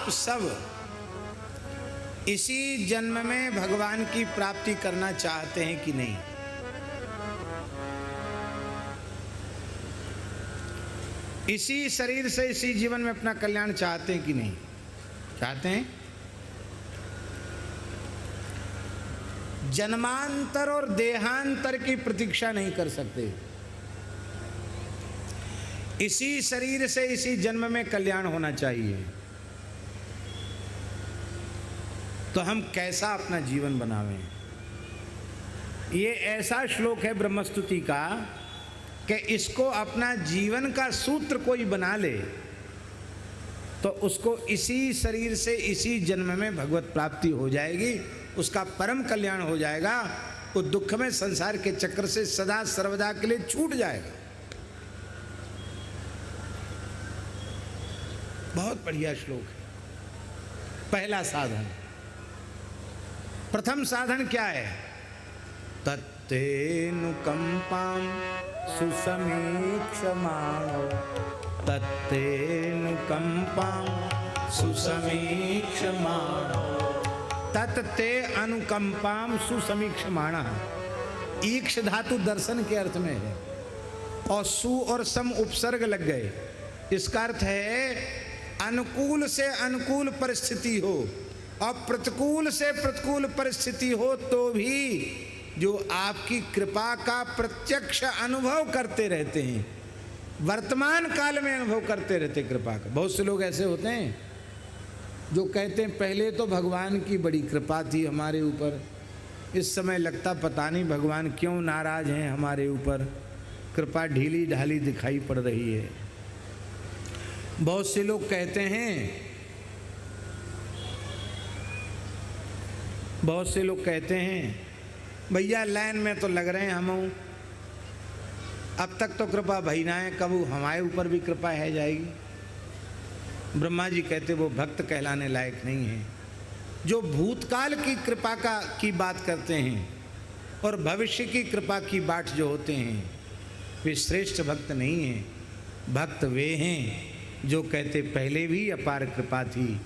आप सब इसी जन्म में भगवान की प्राप्ति करना चाहते हैं कि नहीं? इसी शरीर से इसी जीवन में अपना कल्याण चाहते हैं कि नहीं? चाहते हैं। जन्मांतर और देहांतर की प्रतीक्षा नहीं कर सकते। इसी शरीर से इसी जन्म में कल्याण होना चाहिए। तो हम कैसा अपना जीवन बनावें? ये ऐसा श्लोक है ब्रह्मस्तुति का कि इसको अपना जीवन का सूत्र कोई बना ले तो उसको इसी शरीर से इसी जन्म में भगवत प्राप्ति हो जाएगी, उसका परम कल्याण हो जाएगा, वो दुख में संसार के चक्र से सदा सर्वदा के लिए छूट जाएगा। बहुत बढ़िया श्लोक है। पहला साधन, प्रथम साधन क्या है? तत्तेनुकंपां सुसमीक्षमाणो, तत्तेनुकंपां सुसमीक्षमाणो, तत्ते अनुकंपां सुसमीक्षमाणः। ईक्ष धातु दर्शन के अर्थ में है और सु और सम उपसर्ग लग गए। इसका अर्थ है अनुकूल से अनुकूल परिस्थिति हो और प्रतिकूल से प्रतिकूल परिस्थिति हो तो भी जो आपकी कृपा का प्रत्यक्ष अनुभव करते रहते हैं, वर्तमान काल में अनुभव करते रहते कृपा का। बहुत से लोग ऐसे होते हैं जो कहते हैं पहले तो भगवान की बड़ी कृपा थी हमारे ऊपर, इस समय लगता पता नहीं भगवान क्यों नाराज हैं हमारे ऊपर, कृपा ढीली ढाली दिखाई पड़ रही है। बहुत से लोग कहते हैं, बहुत से लोग कहते हैं भैया लाइन में तो लग रहे हैं हम, अब तक तो कृपा भई ना है, कब हमारे ऊपर भी कृपा है जाएगी। ब्रह्मा जी कहते वो भक्त कहलाने लायक नहीं है। जो भूतकाल की कृपा की बात करते हैं और भविष्य की कृपा की बाट जो होते हैं वे श्रेष्ठ भक्त नहीं हैं। भक्त वे हैं जो कहते पहले भी अपार कृपा थी,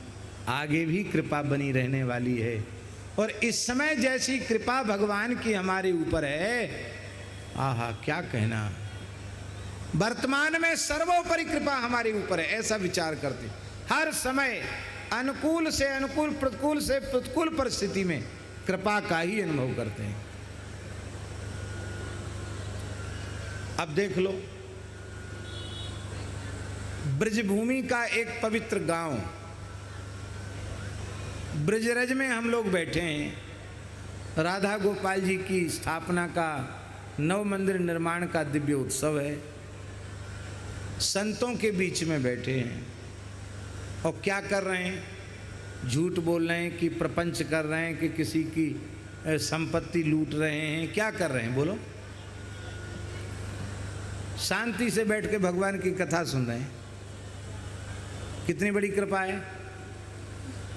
आगे भी कृपा बनी रहने वाली है, और इस समय जैसी कृपा भगवान की हमारे ऊपर है, आहा क्या कहना, वर्तमान में सर्वोपरि कृपा हमारे ऊपर है, ऐसा विचार करते हर समय अनुकूल से अनुकूल, प्रतिकूल से प्रतिकूल परिस्थिति में कृपा का ही अनुभव करते हैं। अब देख लो, ब्रजभूमि का एक पवित्र गांव, ब्रजरज में हम लोग बैठे हैं। राधा गोपाल जी की स्थापना का, नव मंदिर निर्माण का दिव्य उत्सव है। संतों के बीच में बैठे हैं और क्या कर रहे हैं? झूठ बोल रहे हैं कि प्रपंच कर रहे हैं कि किसी की संपत्ति लूट रहे हैं? क्या कर रहे हैं बोलो? शांति से बैठ के भगवान की कथा सुन रहे हैं। कितनी बड़ी कृपा है।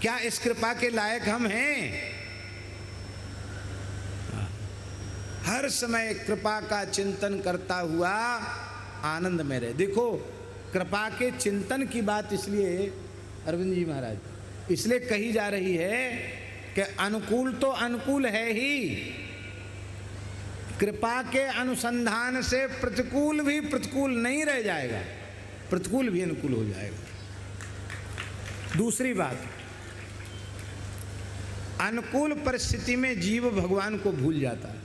क्या इस कृपा के लायक हम हैं? हर समय कृपा का चिंतन करता हुआ आनंद में रहे। देखो, कृपा के चिंतन की बात इसलिए अरविंद जी महाराज इसलिए कही जा रही है कि अनुकूल तो अनुकूल है ही, कृपा के अनुसंधान से प्रतिकूल भी प्रतिकूल नहीं रह जाएगा, प्रतिकूल भी अनुकूल हो जाएगा। दूसरी बात, अनुकूल परिस्थिति में जीव भगवान को भूल जाता है।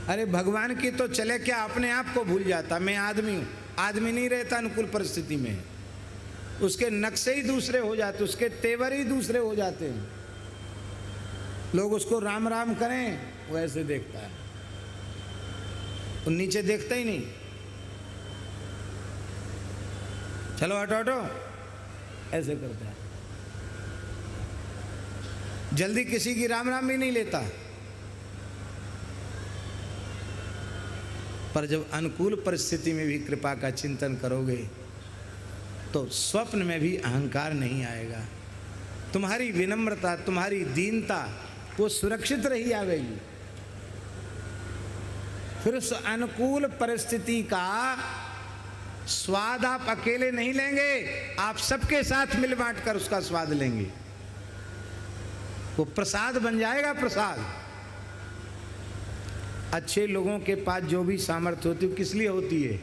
अरे भगवान की तो चले क्या, अपने आप को भूल जाता। मैं आदमी हूँ, आदमी नहीं रहता अनुकूल परिस्थिति में। उसके नक्शे ही दूसरे हो जाते, उसके तेवर ही दूसरे हो जाते हैं। लोग उसको राम राम करें, वो ऐसे देखता है, वो नीचे देखता ही नहीं। चलो हटो हटो, ऐसे करता है। जल्दी किसी की राम राम भी नहीं लेता। पर जब अनुकूल परिस्थिति में भी कृपा का चिंतन करोगे तो स्वप्न में भी अहंकार नहीं आएगा। तुम्हारी विनम्रता, तुम्हारी दीनता वो सुरक्षित रही आवेगी। फिर उस अनुकूल परिस्थिति का स्वाद आप अकेले नहीं लेंगे, आप सबके साथ मिल बांट कर उसका स्वाद लेंगे। वो प्रसाद बन जाएगा। प्रसाद अच्छे लोगों के पास जो भी सामर्थ्य होती है किस लिए होती है?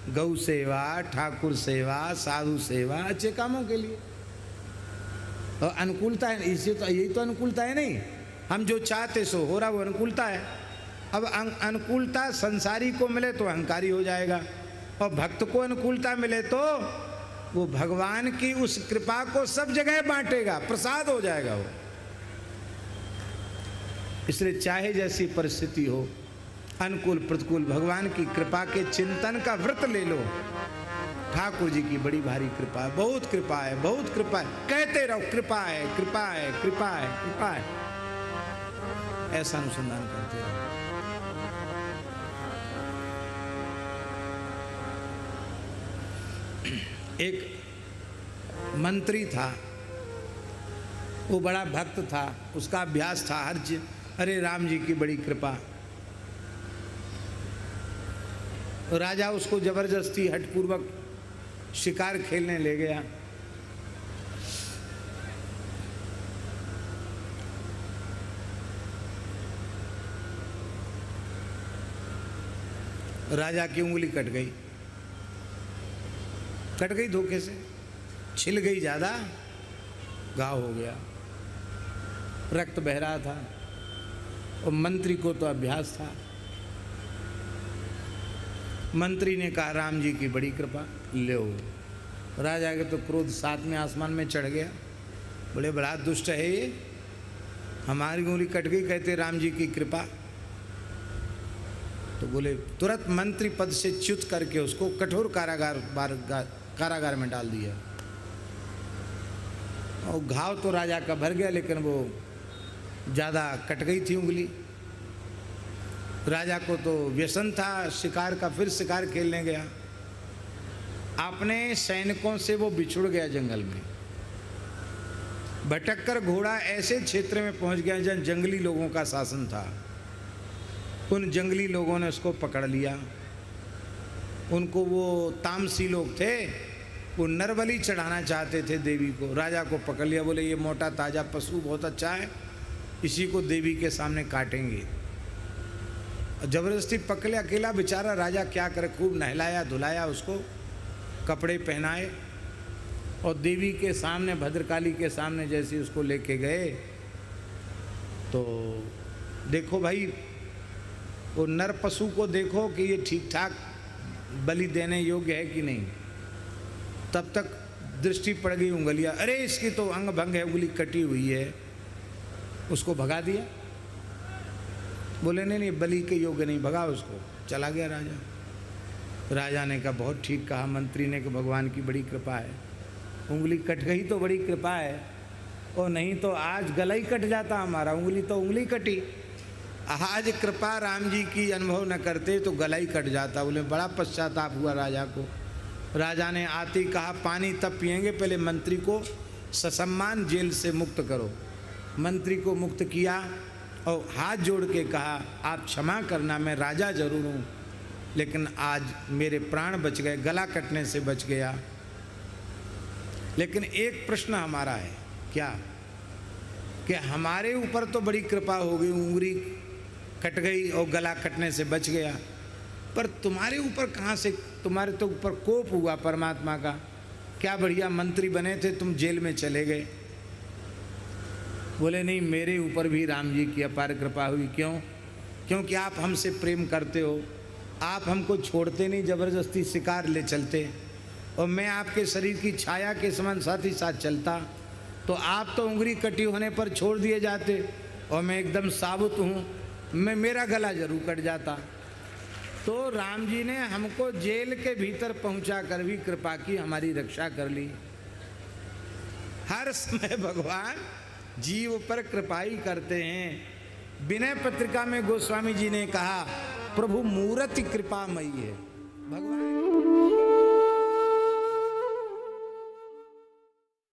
गौ सेवा, ठाकुर सेवा, साधु सेवा, अच्छे कामों के लिए। और अनुकूलता है, इसे तो यही तो अनुकूलता है। नहीं हम जो चाहते सो हो रहा, वो अनुकूलता है। अब अनुकूलता संसारी को मिले तो अहंकारी हो जाएगा, और भक्त को अनुकूलता मिले तो वो भगवान की उस कृपा को सब जगह बांटेगा, प्रसाद हो जाएगा वो। इसलिए चाहे जैसी परिस्थिति हो, अनुकूल प्रतिकूल, भगवान की कृपा के चिंतन का व्रत ले लो। ठाकुर जी की बड़ी भारी कृपा है, बहुत कृपा है, बहुत कृपा है, कहते रहो कृपा है, कृपा है, कृपा है, कृपा है, ऐसा अनुसंधान करते रहो। एक मंत्री था, वो बड़ा भक्त था, उसका अभ्यास था हर चीज, अरे राम जी की बड़ी कृपा। राजा उसको जबरदस्ती हठपूर्वक शिकार खेलने ले गया। राजा की उंगली कट गई, कट गई धोखे से, छिल गई ज्यादा, घाव हो गया, रक्त बह रहा था। और मंत्री को तो अभ्यास था। मंत्री ने कहा राम जी की बड़ी कृपा, लो। राजा के तो क्रोध सातवें आसमान में चढ़ गया, बड़े बड़ा दुष्ट है ये, हमारी उंगली कट गई, कहते राम जी की कृपा। तो बोले तुरंत मंत्री पद से च्युत करके उसको कठोर कारागार में डाल दिया। और घाव तो राजा का भर गया, लेकिन वो ज़्यादा कट गई थी उंगली। राजा को तो व्यसन था शिकार का, फिर शिकार खेलने गया। अपने सैनिकों से वो बिछुड़ गया जंगल में, भटक कर घोड़ा ऐसे क्षेत्र में पहुंच गया जहाँ जंगली लोगों का शासन था। उन जंगली लोगों ने उसको पकड़ लिया। उनको, वो तामसी लोग थे, वो नरबली चढ़ाना चाहते थे देवी को। राजा को पकड़ लिया, बोले ये मोटा ताजा पशु बहुत अच्छा है, इसी को देवी के सामने काटेंगे। जबरदस्ती पकड़ लिया। अकेला बेचारा राजा क्या करे, खूब नहलाया धुलाया उसको, कपड़े पहनाए, और देवी के सामने, भद्रकाली के सामने जैसे उसको लेके गए तो देखो भाई, वो नर पशु को देखो कि ये ठीक ठाक बलि देने योग्य है कि नहीं। तब तक दृष्टि पड़ गई उंगलियां, अरे इसकी तो अंग भंग है, उंगली कटी हुई है। उसको भगा दिया। बोले नहीं बलि के योग्य नहीं, भगा उसको। चला गया राजा। राजा ने कहा बहुत ठीक कहा मंत्री ने कि भगवान की बड़ी कृपा है, उंगली कट गई तो बड़ी कृपा है, और नहीं तो आज गला ही कट जाता हमारा। उंगली तो उंगली कटी, आज कृपा राम जी की अनुभव न करते तो गला ही कट जाता। बोले बड़ा पश्चाताप हुआ राजा को। राजा ने आते ही कहा पानी तब पिएंगे, पहले मंत्री को ससम्मान जेल से मुक्त करो। मंत्री को मुक्त किया और हाथ जोड़ के कहा आप क्षमा करना, मैं राजा जरूर हूँ, लेकिन आज मेरे प्राण बच गए, गला कटने से बच गया। लेकिन एक प्रश्न हमारा है, क्या कि हमारे ऊपर तो बड़ी कृपा हो गई, उंगली कट गई और गला कटने से बच गया, पर तुम्हारे ऊपर कहाँ से, तुम्हारे तो ऊपर कोप हुआ परमात्मा का। क्या बढ़िया मंत्री बने थे, तुम जेल में चले गए। बोले नहीं, मेरे ऊपर भी राम जी की अपार कृपा हुई। क्यों? क्योंकि आप हमसे प्रेम करते हो, आप हमको छोड़ते नहीं, ज़बरदस्ती शिकार ले चलते, और मैं आपके शरीर की छाया के समान साथ ही साथ चलता, तो आप तो उंगली कटी होने पर छोड़ दिए जाते, और मैं एकदम साबुत हूँ, मेरा गला जरूर कट जाता। तो राम जी ने हमको जेल के भीतर पहुंचा कर भी कृपा की, हमारी रक्षा कर ली। हर समय भगवान जीव पर कृपा ही करते हैं। विनय पत्रिका में गोस्वामी जी ने कहा प्रभु मूर्ति कृपामयी है। भगवान